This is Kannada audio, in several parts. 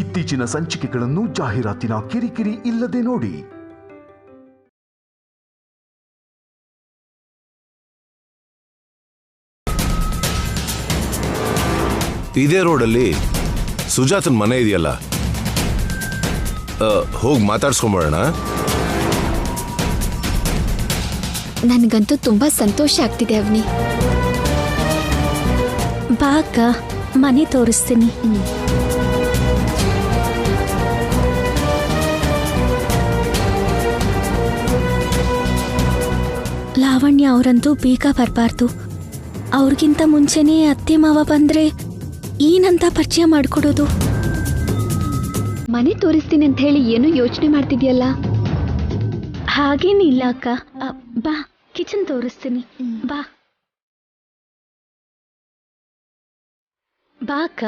ಇತ್ತೀಚಿನ ಸಂಚಿಕೆಗಳನ್ನು ಜಾಹೀರಾತಿನ ಕಿರಿಕಿರಿ ಇಲ್ಲದೆ ನೋಡಿ. ಇದೇ ರೋಡಲ್ಲಿ ಸುಜಾತನ್ ಮನೆ ಇದೆಯಲ್ಲ, ಹೋಗಿ ಮಾತಾಡ್ಸ್ಕೊಂಬರೋಣ. ನನಗಂತೂ ತುಂಬಾ ಸಂತೋಷ ಆಗ್ತಿದೆ ಅವನಿ. ಬಾ ಅಕ್ಕ, ಮನೆ ತೋರಿಸ್ತೀನಿ. ಲಾವಣ್ಯ ಅವರಂತೂ ಬೇಗ ಬರಬಾರ್ದು. ಅವ್ರಿಗಿಂತ ಮುಂಚೆನೇ ಅತ್ತೆ ಮಾವ ಬಂದ್ರೆ ಏನಂತ ಪರಿಚಯ ಮಾಡಿಕೊಡೋದು? ಮನೆ ತೋರಿಸ್ತೀನಿ ಅಂತ ಹೇಳಿ ಏನೋ ಯೋಚನೆ ಮಾಡ್ತಿದ್ಯಲ್ಲ? ಹಾಗೇನಿಲ್ಲ ಅಕ್ಕ, ಬಾ ಕಿಚನ್ ತೋರಿಸ್ತೀನಿ. ಬಾ ಬಾ ಅಕ್ಕ,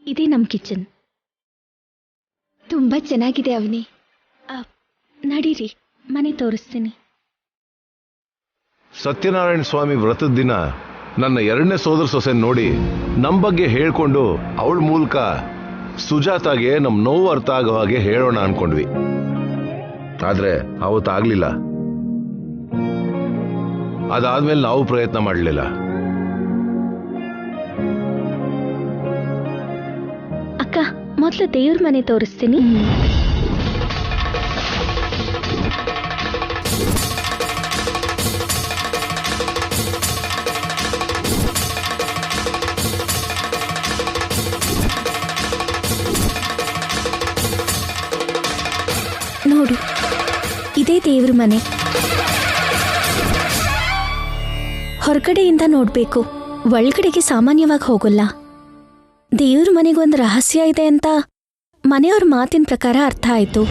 ಇದೇ ನಮ್ ಕಿಚನ್. ತುಂಬಾ ಚೆನ್ನಾಗಿದೆ ಅವನಿ. ನಡೀರಿ, ಮನೆ ತೋರಿಸ್ತೀನಿ. ಸತ್ಯನಾರಾಯಣ ಸ್ವಾಮಿ ವ್ರತದ ದಿನ ನನ್ನ ಎರಡನೇ ಸೋದರ ಸೊಸೆ ನೋಡಿ ನಮ್ಮ ಬಗ್ಗೆ ಹೇಳ್ಕೊಂಡು ಅವಳ ಮೂಲಕ ಸುಜಾತಾಗೆ ನಮ್ ನೋವು ಅರ್ಥ ಆಗೋ ಹಾಗೆ ಹೇಳೋಣ ಅನ್ಕೊಂಡ್ವಿ. ಆದ್ರೆ ಅವತ್ತಾಗ್ಲಿಲ್ಲ. ಅದಾದ್ಮೇಲೆ ನಾವು ಪ್ರಯತ್ನ ಮಾಡಲಿಲ್ಲ. ಅಕ್ಕ, ಮೊದಲು ದೇವ್ರ ಮನೆ ತೋರಿಸ್ತೀನಿ. ನೋಡು, ಇದೇ ದೇವ್ರ ಮನೆ. ಹೊರಗಡೆಯಿಂದ ನೋಡ್ಬೇಕು, ಒಳಗಡೆಗೆ ಸಾಮಾನ್ಯವಾಗಿ ಹೋಗಲ್ಲ. ದೇವ್ರ ಮನೆಗೊಂದು ರಹಸ್ಯ ಇದೆ ಅಂತ ಮನೆಯವ್ರ ಮಾತಿನ ಪ್ರಕಾರ ಅರ್ಥ ಆಯ್ತು.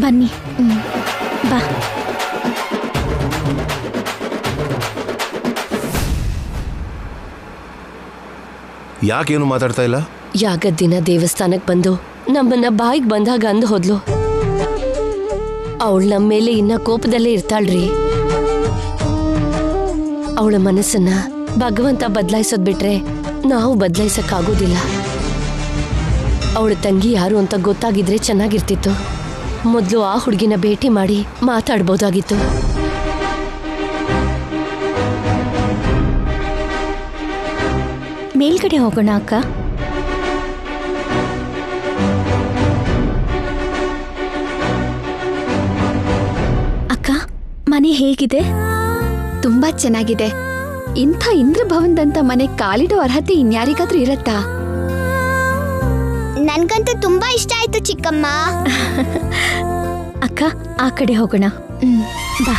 ಬನ್ನಿ, ಬಾ. ಯಾಕೇನು ಮಾತಾಡ್ತಾ ಇಲ್ಲ? ಯಾಗದ ದಿನ ದೇವಸ್ಥಾನಕ್ಕೆ ಬಂದು ನಮ್ಮನ್ನ ಬಾಯಿಗೆ ಬಂದಾಗ ಅಂದು ಹೋದ್ಲು. ಅವಳು ನಮ್ಮ ಮೇಲೆ ಇನ್ನ ಕೋಪದಲ್ಲೇ ಇರ್ತಾಳ್ರಿ. ಅವಳ ಮನಸ್ಸನ್ನ ಭಗವಂತ ಬದಲಾಯಿಸೋದ್ ಬಿಟ್ರೆ ನಾವು ಬದಲಾಯಿಸಕ್ಕಾಗೋದಿಲ್ಲ. ಅವಳ ತಂಗಿ ಯಾರು ಅಂತ ಗೊತ್ತಾಗಿದ್ರೆ ಚೆನ್ನಾಗಿರ್ತಿತ್ತು. ಮೊದಲು ಆ ಹುಡುಗಿನ ಭೇಟಿ ಮಾಡಿ ಮಾತಾಡ್ಬೋದಾಗಿತ್ತು. ಮೇಲ್ಗಡೆ ಹೋಗೋಣ ಅಕ್ಕ. ಅಕ್ಕ, ಮನೆ ಹೇಗಿದೆ? ತುಂಬಾ ಚೆನ್ನಾಗಿದೆ. ಇಂಥ ಇಂದ್ರಭವನದಂತ ಮನೆ ಕಾಲಿಡೋ ಅರ್ಹತೆ ಇನ್ಯಾರಿಗಾದ್ರೂ ಇರತ್ತಾ? ನನ್ಗಂತೂ ತುಂಬಾ ಇಷ್ಟ ಆಯ್ತು ಚಿಕ್ಕಮ್ಮ. ಅಕ್ಕ, ಆ ಕಡೆ ಹೋಗೋಣ. ಬಾ.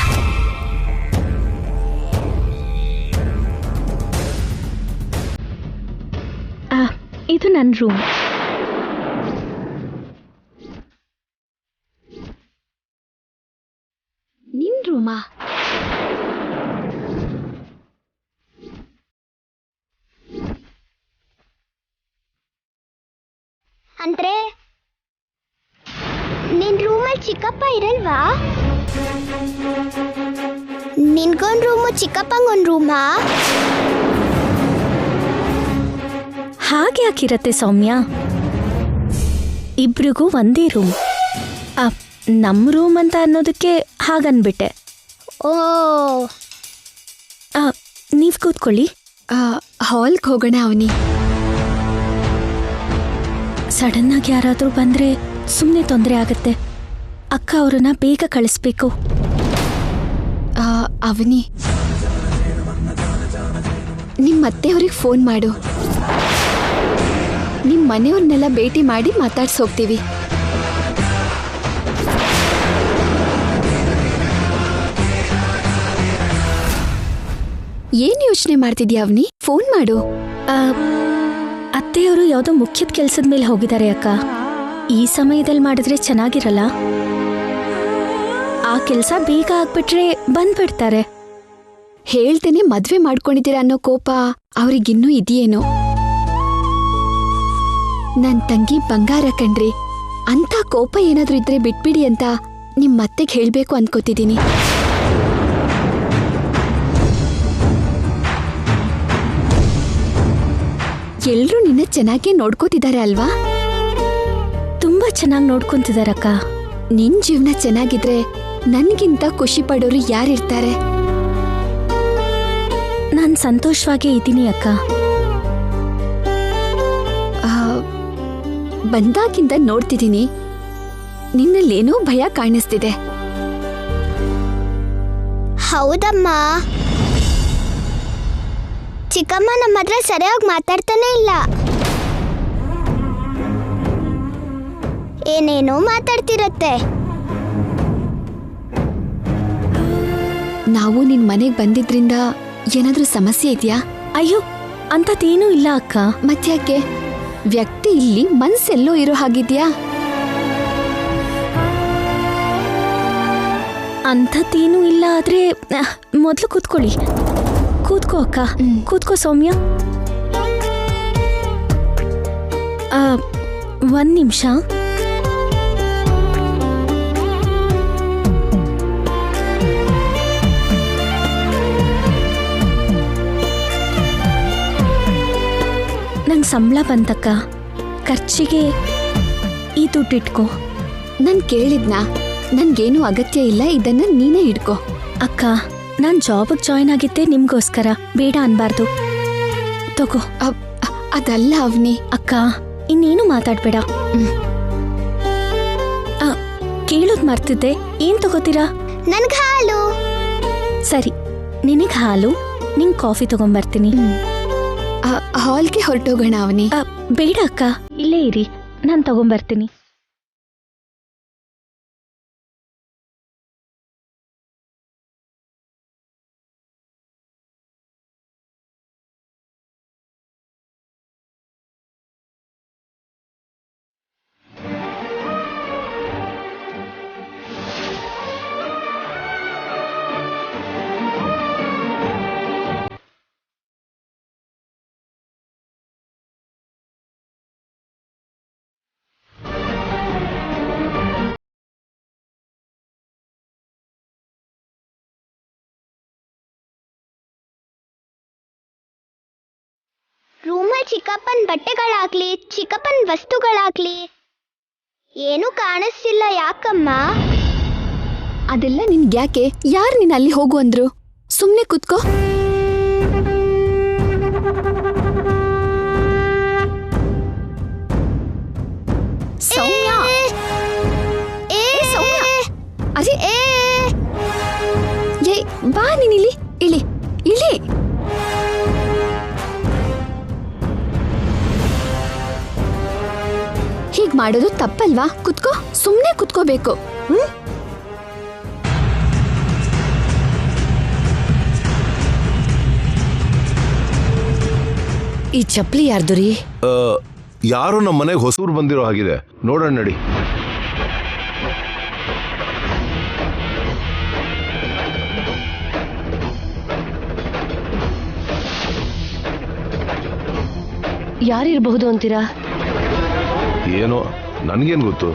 ಇದು ನನ್ನ ರೂಮ್. ನಿನ್ ರೂಮಾ? ಅಂದ್ರೆ ನಿನ್ ರೂಮಲ್ಲಿ ಚಿಕ್ಕಪ್ಪ ಇರಲ್ವಾ? ನಿನ್ಗೊಂದ್ ರೂಮು, ಚಿಕ್ಕಪ್ಪಂಗೊಂದ್ ರೂಮಾ? ಹಾಗೆ ಯಾಕಿರತ್ತೆ ಸೌಮ್ಯ? ಇಬ್ರಿಗೂ ಒಂದೇ ರೂಮ್. ನಮ್ಮ ರೂಮ್ ಅಂತ ಅನ್ನೋದಕ್ಕೆ ಹಾಗನ್ಬಿಟ್ಟೆ. ಓ, ನೀವ್ ಕೂತ್ಕೊಳ್ಳಿ. ಹಾಲ್ಗೆ ಹೋಗೋಣ ಅವನಿ. ಸಡನ್ ಆಗಿ ಯಾರಾದ್ರೂ ಬಂದ್ರೆ ಸುಮ್ಮನೆ ತೊಂದರೆ ಆಗತ್ತೆ. ಅಕ್ಕ ಅವ್ರನ್ನ ಬೇಗ ಕಳಿಸ್ಬೇಕು. ಅವನಿ, ನಿಮ್ಮ ಅತ್ತೆಯವ್ರಿಗೆ ಫೋನ್ ಮಾಡು. ನಿಮ್ಮ ಮನೆಯವ್ರನ್ನೆಲ್ಲ ಭೇಟಿ ಮಾಡಿ ಮಾತಾಡ್ಸಿ ಹೋಗ್ತೀವಿ. ಏನ್ ಯೋಚನೆ ಮಾಡ್ತಿದ್ಯಾ ಅವನಿ? ಫೋನ್ ಮಾಡು. ಅತ್ತೆಯವರು ಯಾವುದೋ ಮುಖ್ಯದ ಕೆಲ್ಸದ ಮೇಲೆ ಹೋಗಿದ್ದಾರೆ ಅಕ್ಕ. ಈ ಸಮಯದಲ್ಲಿ ಮಾಡಿದ್ರೆ ಚೆನ್ನಾಗಿರಲ್ಲ. ಆ ಕೆಲಸ ಬೇಗ ಆಗ್ಬಿಟ್ರೆ ಬಂದ್ಬಿಡ್ತಾರೆ. ಹೇಳ್ತೇನೆ ಮದ್ವೆ ಮಾಡ್ಕೊಂಡಿದ್ದೀರಾ ಅನ್ನೋ ಕೋಪ ಅವ್ರಿಗಿನ್ನೂ ಇದೆಯೇನೋ. ನನ್ ತಂಗಿ ಬಂಗಾರ ಕಣ್ರಿ. ಅಂತ ಕೋಪ ಏನಾದ್ರೂ ಇದ್ರೆ ಬಿಟ್ಬಿಡಿ ಅಂತ ನಿಮ್ ಅತ್ತೆಗೆ ಹೇಳ್ಬೇಕು ಅನ್ಕೋತಿದ್ದೀನಿ. ಎಲ್ರೂ ನಿನ್ನ ಚೆನ್ನಾಗಿ ನೋಡ್ಕೋತಿದ್ದಾರೆ ಅಲ್ವಾ? ತುಂಬಾ ಚೆನ್ನಾಗಿ ನೋಡ್ಕೊಂತಿದಾರಕ್ಕ. ನಿನ್ ಜೀವನ ಚೆನ್ನಾಗಿದ್ರೆ ನನ್ಗಿಂತ ಖುಷಿ ಪಡೋರು ಯಾರಿರ್ತಾರೆ? ನಾನ್ ಸಂತೋಷವಾಗೇ ಇದ್ದೀನಿ ಅಕ್ಕ. ಬಂದಾಗಿಂದ ನೋಡ್ತಿದ್ದೀನಿ, ನಿನ್ನಲ್ಲೇನೋ ಭಯ ಕಾಣಿಸ್ತಿದೆ. ಹೌದಮ್ಮ, ಚಿಕ್ಕಮ್ಮ ನಮ್ಮ ಹತ್ರ ಸರಿಯಾಗಿ ಮಾತಾಡ್ತಾನೆ ಇಲ್ಲ. ಏನೇನೋ ಮಾತಾಡ್ತಿರತ್ತೆ. ನಾವು ನಿನ್ ಮನೆಗ್ ಬಂದಿದ್ರಿಂದ ಏನಾದ್ರೂ ಸಮಸ್ಯೆ ಇದೆಯಾ? ಅಯ್ಯೋ, ಅಂಥದ್ದೇನೂ ಇಲ್ಲ ಅಕ್ಕ. ಮತ್ತ್ಯಾಕೆ? ವ್ಯಕ್ತಿ ಇಲ್ಲಿ ಮನ್ಸೆಲ್ಲೋ ಇರೋ ಹಾಗಿದ್ಯಾ? ಅಂಥದ್ದೇನೂ ಇಲ್ಲ. ಆದ್ರೆ ಮೊದಲು ಕೂತ್ಕೊಳ್ಳಿ. ಕೂತ್ಕೋ ಅಕ್ಕ, ಕೂತ್ಕೋ ಸೌಮ್ಯ. 1 ನಿಮಿಷ. ನಂಗೆ ಸಂಬಳ ಬಂತಕ್ಕ, ಖರ್ಚಿಗೆ ಈ ದುಡ್ಡು ಇಟ್ಕೋ. ನಾನ್ ಕೇಳಿದ್ನಾ? ನನ್ಗೇನು ಅಗತ್ಯ ಇಲ್ಲ, ಇದನ್ನ ನೀನೇ ಇಡ್ಕೋ. ಅಕ್ಕ, ನಾನ್ ಜಾಬಿಗೆ ಜಾಯ್ನ್ ಆಗಿದ್ದೆ ನಿಮ್ಗೋಸ್ಕರ, ಬೇಡ ಅನ್ಬಾರ್ದು. ತಗೋ. ಅದಲ್ಲ ಅವ್ನಿ. ಅಕ್ಕ, ಇನ್ನೇನು ಮಾತಾಡ್ಬೇಡ. ಕೇಳೋದ್ ಮರ್ತಿದ್ದೆ, ಏನ್ ತಗೋತೀರಾ? ನನ್ಗೆ ಹಾಲು. ಸರಿ, ನಿನಗ್ ಹಾಲು, ನಿಂಗ್ ಕಾಫಿ ತಗೊಂಬರ್ತೀನಿ. ಹಾಲ್ಗೆ ಹೊರಟೋಗೋಣ ಅವನಿ. ಬೇಡ ಅಕ್ಕ, ಇಲ್ಲೇ ಇರಿ, ನಾನ್ ತಗೊಂಬರ್ತೀನಿ. ರೂಮಲ್ಲಿ ಚಿಕ್ಕಪ್ಪನ ಬಟ್ಟೆಗಳಾಗ್ಲಿ, ಚಿಕ್ಕಪ್ಪನ ವಸ್ತುಗಳಾಗ್ಲಿ ಏನು ಕಾಣಿಸ್ತಿಲ್ಲ. ಯಾಕಮ್ಮ? ಅದೆಲ್ಲ ನಿನ್ಗ್ಯಾಕೆ? ಯಾರು ನೀನ್ ಅಲ್ಲಿ ಹೋಗು ಅಂದ್ರು? ಸುಮ್ನೆ ಕುತ್ಕೋ. ಸೌಮ್ಯ, ಸೌಮ್ಯ, ಅರೆ ಬಾ ನೀನಿಲ್ಲಿ. ಇಳಿ ಇಳಿ. ಹೀಗ್ ಮಾಡೋದು ತಪ್ಪಲ್ವಾ? ಕುತ್ಕೋ, ಸುಮ್ನೆ ಕುತ್ಕೋಬೇಕು. ಈ ಚಪ್ಲಿ ಯಾರ್ದು ರೀ? ಯಾರೋ ನಮ್ಮ ಮನೆಗೆ ಹೊಸೂರು ಬಂದಿರೋ ಹಾಗಿದೆ, ನೋಡೋಣ ನಡಿ. ಯಾರಿರಬಹುದು ಅಂತೀರಾ? ಏನೋ, ನನ್ಗೇನ್ ಗೊತ್ತು.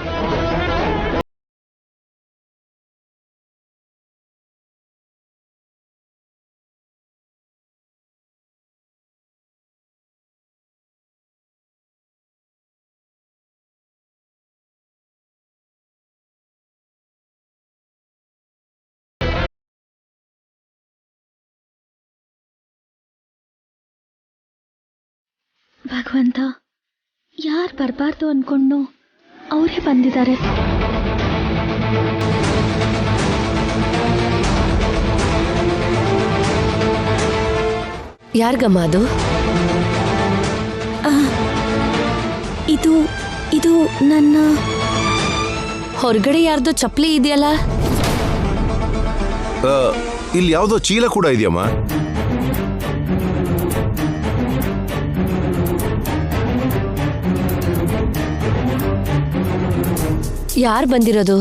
ಭಗವಂತ, ಯಾರು ಬರಬಾರ್ದು ಅನ್ಕೊಂಡು ಅವರೇ ಬಂದಿದ್ದಾರೆ. ಯಾರ್ಗಮ್ಮ ಅದು? ಇದು ಇದು ನನ್ನ ಹೊರಗಡೆ ಯಾರ್ದೋ ಚಪ್ಲಿ ಇದೆಯಲ್ಲ? ಇಲ್ಲಿ ಯಾವ್ದೋ ಚೀಲ ಕೂಡ ಇದೆಯಮ್ಮ. ಯಾರು ಬಂದಿರೋದು?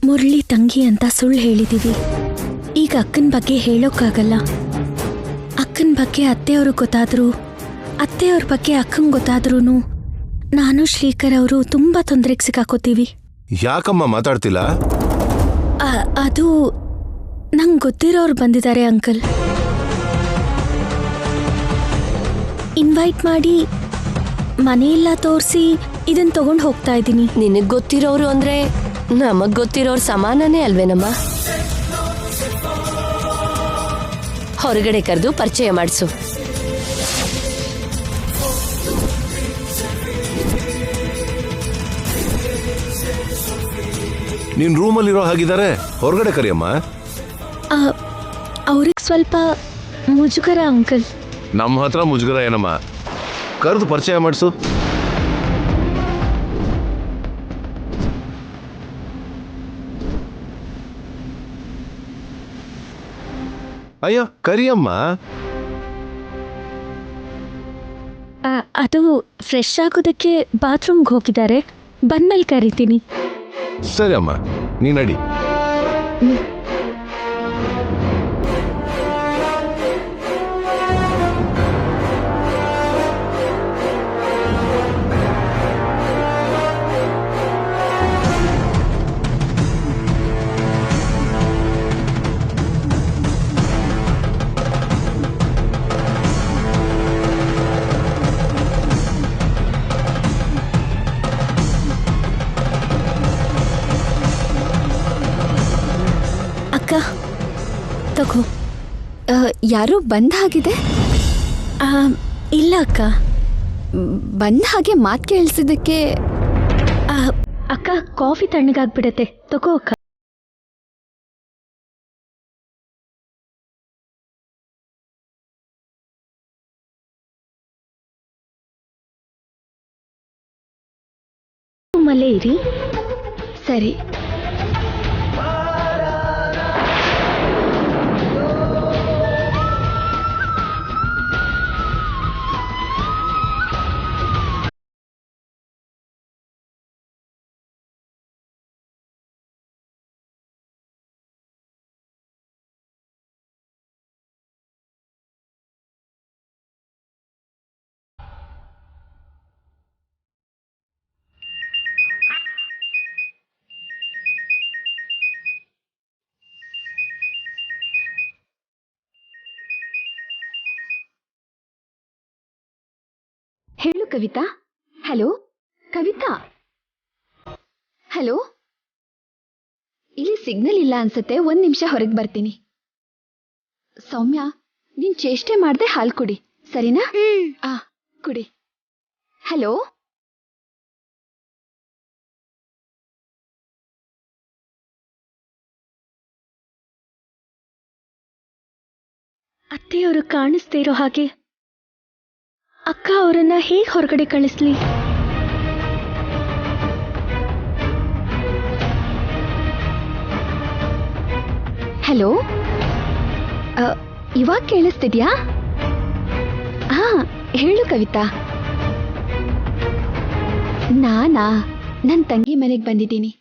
ಮುರಳಿ ತಂಗಿ ಅಂತ ಸುಳ್ಳು ಹೇಳಿದೀವಿ. ಈಗ ಅಕ್ಕನ ಬಗ್ಗೆ ಹೇಳೋಕ್ಕಾಗಲ್ಲ. ಅಕ್ಕನ ಬಗ್ಗೆ ಅತ್ತೆಯವರು ಗೊತ್ತಾದ್ರು, ಅತ್ತೆಯವ್ರ ಬಗ್ಗೆ ಅಕ್ಕಂಗೆ ಗೊತ್ತಾದ್ರೂ ನಾನು ಶ್ರೀಕರ್ ಅವರು ತುಂಬಾ ತೊಂದರೆಗೆ ಸಿಕ್ಕಾಕೋತೀವಿ. ಯಾಕಮ್ಮ ಮಾತಾಡ್ತಿಲ್ಲ? ಅದು ನಂಗೆ ಗೊತ್ತಿರೋರು ಬಂದಿದ್ದಾರೆ ಅಂಕಲ್. ಇನ್ವೈಟ್ ಮಾಡಿ ಮನೆಯೆಲ್ಲ ತೋರಿಸಿ ಇದನ್ನ ತಗೊಂಡು ಹೋಗ್ತಾ ಇದ್ದೀನಿ. ನಿನಗ್ ಗೊತ್ತಿರೋರು ಅಂದ್ರೆ ನಮಗ್ ಗೊತ್ತಿರೋರ್ ಸಮಾನನೇ ಅಲ್ವೇನಮ್ಮ? ಹೊರಗಡೆ ಕರೆದು ಪರಿಚಯ ಮಾಡಿಸು. ನೀನ್ ರೂಮಲ್ಲಿರೋ ಹಾಗಿದ್ದಾರೆ, ಹೊರಗಡೆ ಕರಿಯಮ್ಮ. ಅವ್ರಿಗೆ ಸ್ವಲ್ಪ ಮುಜುಗರ ಅಂಕಲ್. ನಮ್ಮ ಹತ್ರ ಮುಜುಗರ ಏನಮ್ಮ, ಕರೆದು ಪರಿಚಯ ಮಾಡಿಸು. ಅಯ್ಯೋ ಕರಿಯಮ್ಮ. ಅದು ಫ್ರೆಶ್ ಆಗೋದಕ್ಕೆ ಬಾತ್ರೂಮ್ಗೆ ಹೋಗಿದ್ದಾರೆ, ಬಂದ್ಮೇಲೆ ಕರಿತೀನಿ. ಸರಿ ಅಮ್ಮ, ನೀ ನಡಿ. ತಗೋ. ಯಾರೋ ಬಂದ ಹಾಗಿದೆ. ಇಲ್ಲ ಅಕ್ಕ, ಬಂದ ಹಾಗೆ ಮಾತು ಕೇಳಿಸಿದ್ದಕ್ಕೆ. ಅಕ್ಕ ಕಾಫಿ ತಣ್ಣಗಾಗ್ಬಿಡತ್ತೆ, ತಗೋ ಅಕ್ಕ. ಮಲೆ ಇರಿ. ಸರಿ. ಹೇಳು ಕವಿತಾ. ಹಲೋ ಕವಿತಾ. ಹಲೋ, ಇಲ್ಲಿ ಸಿಗ್ನಲ್ ಇಲ್ಲ ಅನ್ಸತ್ತೆ, 1 ನಿಮಿಷ ಹೊರಗೆ ಬರ್ತೀನಿ. ಸೌಮ್ಯ, ನೀನ್ ಚೇಷ್ಟೆ ಮಾಡ್ದೆ ಹಾಲು ಕುಡಿ, ಸರಿನಾ? ಕುಡಿ. ಹಲೋ. ಅತ್ತೆಯವರು ಕಾಣಿಸ್ದೇ ಇರೋ ಹಾಗೆ ಅಕ್ಕ ಅವರನ್ನ ಹೇಗೆ ಹೊರಗಡೆ ಕಳಿಸ್ಲಿ? ಹಲೋ, ಇವಾಗ ಕೇಳಿಸ್ತಿದ್ಯಾ? ಹೇಳು ಕವಿತಾ. ನಾನಾ ನನ್ನ ತಂಗಿ ಮನೆಗೆ ಬಂದಿದ್ದೀನಿ.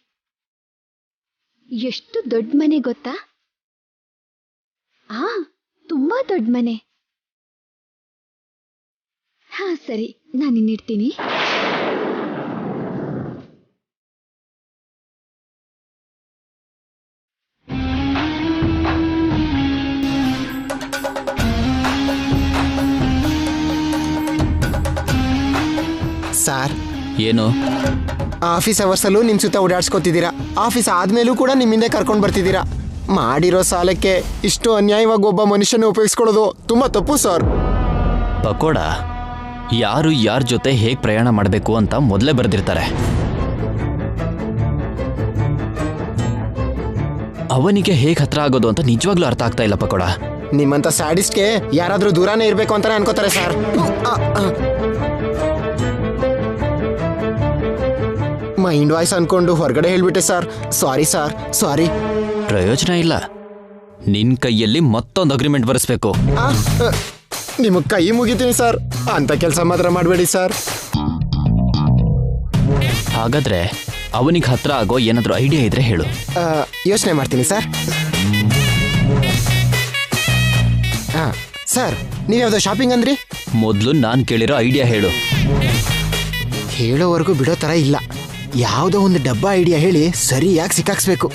ಎಷ್ಟು ದೊಡ್ಡ ಮನೆ ಗೊತ್ತಾ? ತುಂಬಾ ದೊಡ್ಡ ಮನೆ. ಸರಿ, ನಾನು ಇನ್ನಿಡ್ತೀನಿ. ಸಾರ್, ಏನು ಆಫೀಸ್ ಅವರ್ಸಲ್ಲೂ ನಿಮ್ಮ ಸುತ್ತ ಓಡಾಡ್ಸ್ಕೊತಿದ್ದೀರಾ, ಆಫೀಸ್ ಆದ್ಮೇಲೂ ಕೂಡ ನಿಮ್ಮಿಂದ ಕರ್ಕೊಂಡು ಬರ್ತಿದ್ದೀರಾ. ಮಾಡಿರೋ ಸಾಲಕ್ಕೆ ಇಷ್ಟು ಅನ್ಯಾಯವಾಗಿ ಒಬ್ಬ ಮನುಷ್ಯನ ಉಪಯೋಗಿಸ್ಕೊಳ್ಳೋದು ತುಂಬಾ ತಪ್ಪು ಸರ್. ಪಕೋಡ ಯಾರು ಯಾರ ಜೊತೆ ಹೇಗೆ ಪ್ರಯಾಣ ಮಾಡಬೇಕು ಅಂತ ಮೊದಲೇ ಬರೆದಿರ್ತಾರೆ. ಅವನಿಗೆ ಹೇಗೆ ಹತ್ರ ಆಗೋದು ಅಂತ ನಿಜವಾಗ್ಲೂ ಅರ್ಥ ಆಗ್ತಾ ಇಲ್ಲ ಪಕೋಡ. ನಿಮ್ಮಂತ ಸ್ಯಾಡಿಸ್ಟ್ಗೆ ಯಾರಾದ್ರೂ ದೂರನೇ ಇರಬೇಕು ಅಂತಾನೆ ಅನ್ಕೋತಾರೆ ಸರ್. ಮೈಂಡ್ ವಾಯ್ಸ್ ಅನ್ಕೊಂಡು ಹೊರಗಡೆ ಹೇಳ್ಬಿಟ್ಟೆ ಸರ್. ಸಾರಿ ಸರ್, ಸಾರಿ. ಪ್ರಯೋಜನ ಇಲ್ಲ, ನಿನ್ ಕೈಯಲ್ಲಿ ಮತ್ತೊಂದು ಅಗ್ರಿಮೆಂಟ್ ಬರೆಸ್ಬೇಕು. ನಿಮಗೆ ಕೈ ಮುಗಿತೀನಿ ಸರ್, ಅಂತ ಕೆಲಸ ಮಾತ್ರ ಮಾಡಬೇಡಿ ಸರ್. ಹಾಗಾದ್ರೆ ಅವನಿಗೆ ಹತ್ರ ಆಗೋ ಏನಾದರೂ ಐಡಿಯಾ ಇದ್ರೆ ಹೇಳು. ಯೋಚನೆ ಮಾಡ್ತೀನಿ ಸರ್. ಸರ್, ನೀವ್ಯಾವ್ದೋ ಶಾಪಿಂಗ್ ಅಂದ್ರಿ? ಮೊದಲು ನಾನು ಕೇಳಿರೋ ಐಡಿಯಾ ಹೇಳು. ಹೇಳೋವರೆಗೂ ಬಿಡೋ ಥರ ಇಲ್ಲ. ಯಾವುದೋ ಒಂದು ಡಬ್ಬ ಐಡಿಯಾ ಹೇಳಿ ಸರಿಯಾಗಿ ಸಿಕ್ಕಾಕ್ಸ್ಬೇಕು.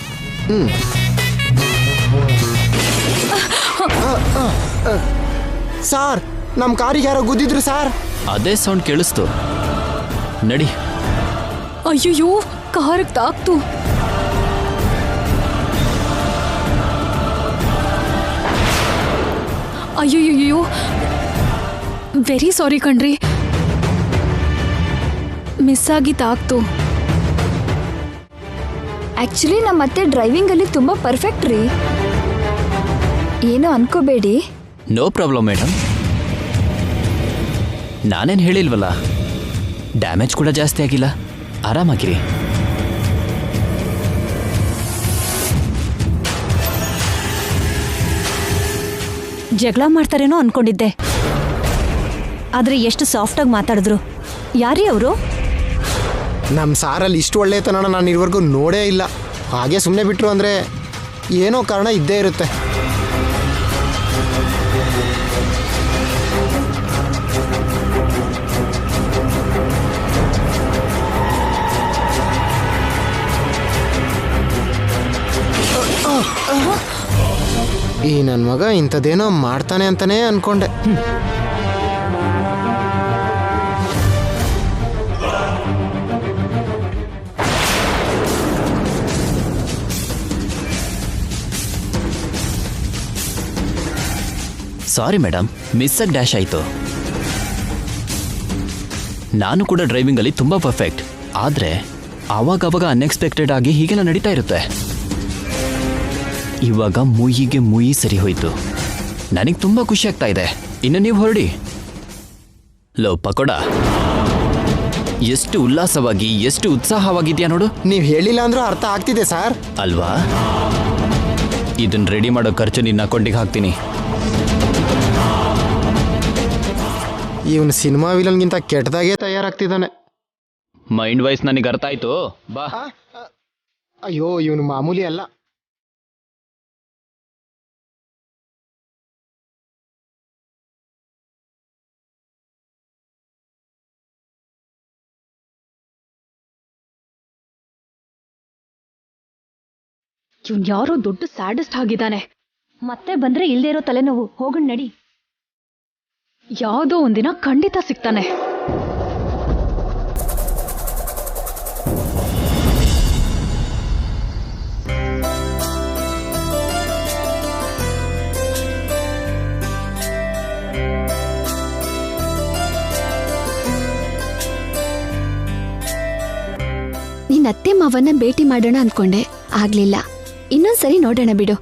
ಸಾರ್, ನಮ್ಮ ಕಾರಿಗೆ ಯಾರೋ ಗುದ್ದಿದ್ರು ಸರ್. ಅದೇ ಸೌಂಡ್ ಕೇಳಿಸ್ತು. ನಡಿ. ಅಯ್ಯಯ್ಯೋ, ಕಾರಿಗೆ ತಾಕ್ತು. ಅಯ್ಯಯ್ಯೋ, ವೆರಿ ಸಾರಿ ಕಣ್ರಿ, ಮಿಸ್ ಆಗಿ ತಾಕ್ತು. ಆಕ್ಚುಲಿ ನಮ್ಮ ಅತ್ತೆ ಡ್ರೈವಿಂಗ್ ಅಲ್ಲಿ ತುಂಬಾ ಪರ್ಫೆಕ್ಟ್ ರೀ, ಏನೋ ಅನ್ಕೋಬೇಡಿ. No problem madam. ನಾನೇನು ಹೇಳಿಲ್ವಲ್ಲ, ಡ್ಯಾಮೇಜ್ ಕೂಡ ಜಾಸ್ತಿ ಆಗಿಲ್ಲ, ಆರಾಮಾಗಿರಿ. ಜಗಳ ಮಾಡ್ತಾರೇನೋ ಅನ್ಕೊಂಡಿದ್ದೆ, ಆದ್ರೆ ಎಷ್ಟು ಸಾಫ್ಟಾಗಿ ಮಾತಾಡಿದ್ರು. ಯಾರೀ ಅವರು? ನಮ್ಮ ಸಾರಲ್ಲಿ ಇಷ್ಟು ಒಳ್ಳೆತನ ನಾನು ಇದುವರೆಗೂ ನೋಡೇ ಇಲ್ಲ. ಹಾಗೆ ಸುಮ್ಮನೆ ಬಿಟ್ಟರು ಅಂದರೆ ಏನೋ ಕಾರಣ ಇದ್ದೇ ಇರುತ್ತೆ. ಈ ನನ್ನ ಮಗ ಇಂಥದ್ದೇನೋ ಮಾಡ್ತಾನೆ ಅಂತಾನೇ ಅನ್ಕೊಂಡೆ. ಸಾರಿ ಮೇಡಮ್, ಮಿಸ್ಸಾಗಿ ಡ್ಯಾಶ್ ಆಯಿತು. ನಾನು ಕೂಡ ಡ್ರೈವಿಂಗಲ್ಲಿ ತುಂಬ ಪರ್ಫೆಕ್ಟ್, ಆದರೆ ಆವಾಗವಾಗ ಅನ್ಎಕ್ಸ್ಪೆಕ್ಟೆಡ್ ಆಗಿ ಹೀಗೆಲ್ಲ ನಡೀತಾ ಇರುತ್ತೆ. ಇವಾಗ ಮುಯಿಗೆ ಮುಯಿ ಸರಿ ಹೋಯ್ತು. ನನಗೆ ತುಂಬ ಖುಷಿ ಆಗ್ತಾ ಇದೆ. ಇನ್ನು ನೀವು ಹೊರಡಿ. ಲೋ ಪಕೋಡ, ಎಷ್ಟು ಉಲ್ಲಾಸವಾಗಿ ಎಷ್ಟು ಉತ್ಸಾಹವಾಗಿದೆಯಾ ನೋಡು. ನೀವು ಹೇಳಿಲ್ಲ ಅಂದ್ರೂ ಅರ್ಥ ಆಗ್ತಿದೆ ಸರ್. ಅಲ್ವಾ? ಇದನ್ನ ರೆಡಿ ಮಾಡೋ ಖರ್ಚು ನಿನ್ನ ಅಕೌಂಟಿಗೆ ಹಾಕ್ತೀನಿ. ಇವನು ಸಿನಿಮಾ ವಿಲನ್ಗಿಂತ ಕೆಟ್ಟದಾಗೇ ತಯಾರಾಗ್ತಿದ್ದಾನೆ. ಮೈಂಡ್ ವೈಸ್ ನನಗೆ ಅರ್ಥ ಆಯ್ತು. ಬಾ. ಅಯ್ಯೋ, ಇವನು ಮಾಮೂಲಿ ಅಲ್ಲ. ಇವ್ನು ಯಾರೋ ದೊಡ್ಡ ಸ್ಯಾಡಸ್ಟ್ ಆಗಿದ್ದಾನೆ. ಮತ್ತೆ ಬಂದ್ರೆ ಇಲ್ದೇ ಇರೋ ತಲೆನೋವು. ಹೋಗೋಣ ನಡಿ, ಯಾವುದೋ ಒಂದಿನ ಖಂಡಿತ ಸಿಗ್ತಾನೆ. ನಿನ್ನ ಅತ್ತೆ ಮಾವನ್ನ ಭೇಟಿ ಮಾಡೋಣ ಅನ್ಕೊಂಡೆ, ಆಗ್ಲಿಲ್ಲ. ಇನ್ನೊಂದ್ಸರಿ ನೋಡೋಣ ಬಿಡು.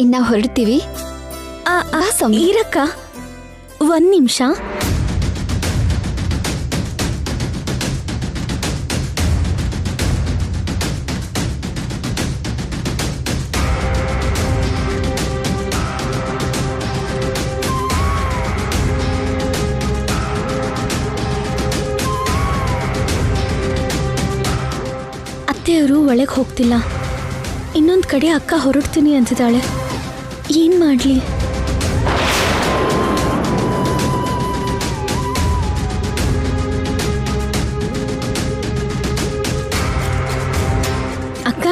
ಇನ್ನ ಹೊರಡ್ತೀವಿ. ಈರಕ್ಕ, ಒಂದ್ ನಿಮಿಷ. ಅತ್ತೆಯವರು ಒಳಗೆ ಹೋಗ್ತಿಲ್ಲ. ಇನ್ನೊಂದು ಕಡೆ ಅಕ್ಕ ಹೊರಡ್ತೀನಿ ಅಂತಿದ್ದಾಳೆ. ಏನ್ ಮಾಡ್ಲಿ? ಅಕ್ಕ,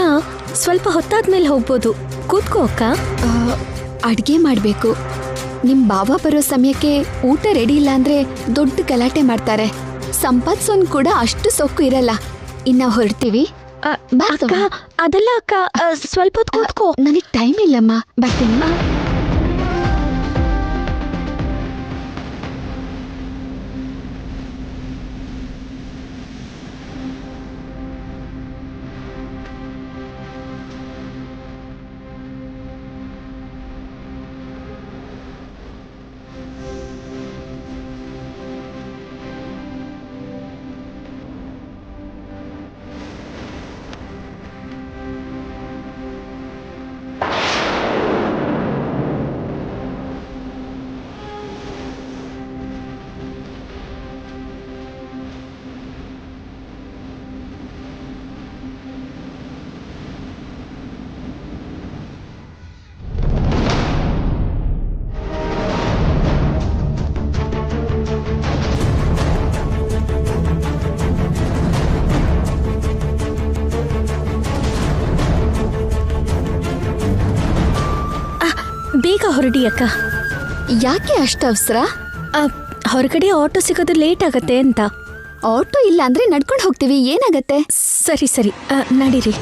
ಸ್ವಲ್ಪ ಹೊತ್ತಾದ್ಮೇಲೆ ಹೋಗ್ಬೋದು. ಕೂತ್ಕೋ ಅಕ್ಕ. ಅಡ್ಗೆ ಮಾಡ್ಬೇಕು. ನಿಮ್ ಬಾವ ಬರೋ ಸಮಯಕ್ಕೆ ಊಟ ರೆಡಿ ಇಲ್ಲ ಅಂದ್ರೆ ದೊಡ್ಡ ಗಲಾಟೆ ಮಾಡ್ತಾರೆ. ಸಂಪಾದ್ಸೋನ್ ಕೂಡ ಅಷ್ಟು ಸೊಕ್ಕು ಇರಲ್ಲ. ಇನ್ನ ಹೊರಡ್ತೀವಿ. ಅದೆಲ್ಲ ಅಕ್ಕ, ಸ್ವಲ್ಪ ಹೊತ್ತು ಕೂತ್ಕೋ. ನನಗೆ ಟೈಮ್ ಇಲ್ಲಮ್ಮ, ಬರ್ತೀನಿ. ಬೇಗ ಹೊರಡಿ ಅಕ್ಕ. ಯಾಕೆ ಅಷ್ಟು ಅವಸರ? ಹೊರಗಡೆ ಆಟೋ ಸಿಗೋದು ಲೇಟ್ ಆಗತ್ತೆ ಅಂತ. ಆಟೋ ಇಲ್ಲ ಅಂದ್ರೆ ನಡ್ಕೊಂಡು ಹೋಗ್ತೀವಿ, ಏನಾಗತ್ತೆ? ಸರಿ ಸರಿ ನಡೀರಿ.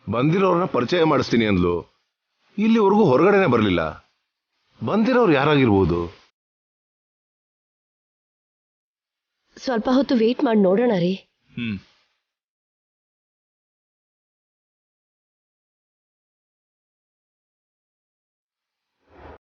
ಬಂದಿರೋರನ್ನ ಪರಿಚಯ ಮಾಡಿಸ್ತೀನಿ ಅಂದ್ಲು. ಇಲ್ಲಿವರೆಗೂ ಹೊರಗಡೆನೆ ಬರಲಿಲ್ಲ. ಬಂದಿರೋರು ಯಾರಾಗಿರ್ಬೋದು? ಸ್ವಲ್ಪ ಹೊತ್ತು ವೇಟ್ ಮಾಡಿ ನೋಡೋಣ ರೀ.